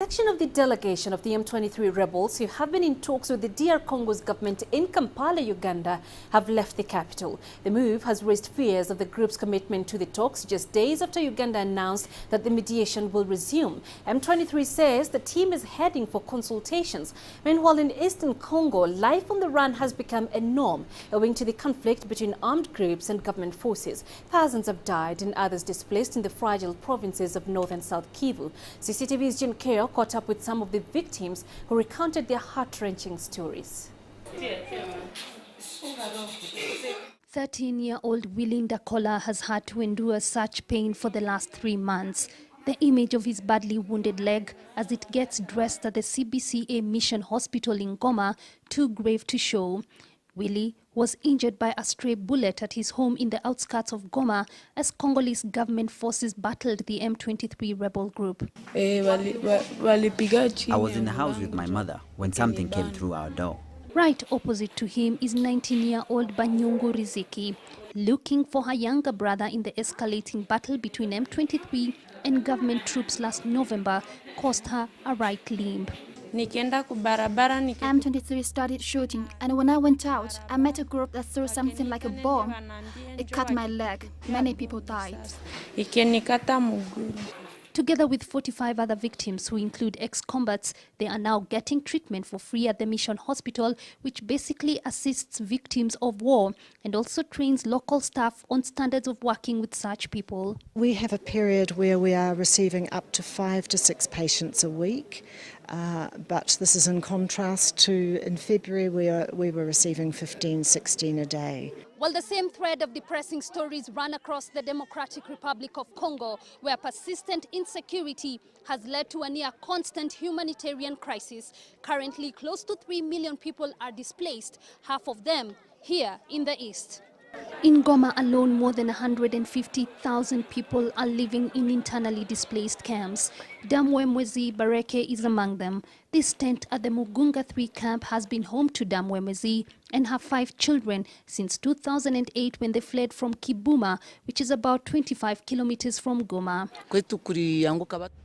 section of the delegation of the M23 rebels who have been in talks with the DR Congo's government in Kampala, Uganda, have left the capital. The move has raised fears of the group's commitment to the talks just days after Uganda announced that the mediation will resume. M23 says the team is heading for consultations. Meanwhile, in eastern Congo, life on the run has become a norm, owing to the conflict between armed groups and government forces. Thousands have died and others displaced in the fragile provinces of North and South Kivu. CCTV's Jen caught up with some of the victims who recounted their heart-wrenching stories. 13-year-old Willie Ndakola has had to endure such pain for the last 3 months. The image of his badly wounded leg as it gets dressed at the CBCA Mission Hospital in Goma, too grave to show. Willie was injured by a stray bullet at his home in the outskirts of Goma as Congolese government forces battled the M23 rebel group. I was in the house with my mother when something came through our door. Right opposite to him is 19-year-old Banyungu Riziki, looking for her younger brother in the escalating battle between M23 and government troops last November cost her a right limb. M23 started shooting, and when I went out, I met a group that threw something like a bomb. It cut my leg. Many people died. Together with 45 other victims who include ex-combats, they are now getting treatment for free at the Mission Hospital, which basically assists victims of war and also trains local staff on standards of working with such people. We have a period where we are receiving up to 5 to 6 patients a week, but this is in contrast to in February where we were receiving 15, 16 a day. Well, the same thread of depressing stories run across the Democratic Republic of Congo, where persistent insecurity has led to a near constant humanitarian crisis. Currently, close to 3 million people are displaced, half of them here in the east. In Goma alone, more than 150,000 people are living in internally displaced camps. Damwemwezi Bareke is among them. This tent at the Mugunga 3 camp has been home to Damwemwezi and her 5 children since 2008 when they fled from Kibuma, which is about 25 kilometers from Goma.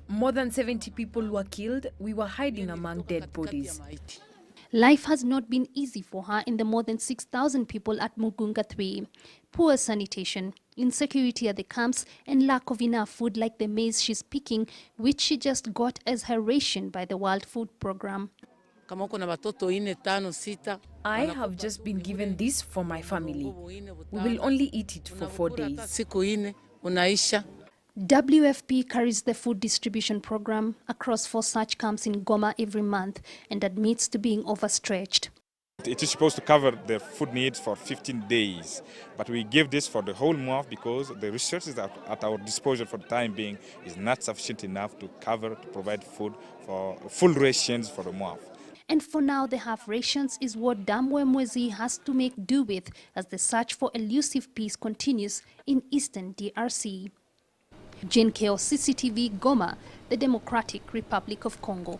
More than 70 people were killed. We were hiding among dead bodies. Life has not been easy for her and the more than 6,000 people at Mugunga 3. Poor sanitation, insecurity at the camps, and lack of enough food like the maize she's picking, which she just got as her ration by the World Food Program. I have just been given this for my family. We will only eat it for 4 days. WFP carries the food distribution program across 4 such camps in Goma every month and admits to being overstretched. It is supposed to cover the food needs for 15 days, but we give this for the whole month because the resources at our disposal for the time being is not sufficient enough to provide food for full rations for the month. And for now, the half rations is what Damwemwezi has to make do with as the search for elusive peace continues in eastern DRC. Jen Keo, CCTV, Goma, the Democratic Republic of Congo.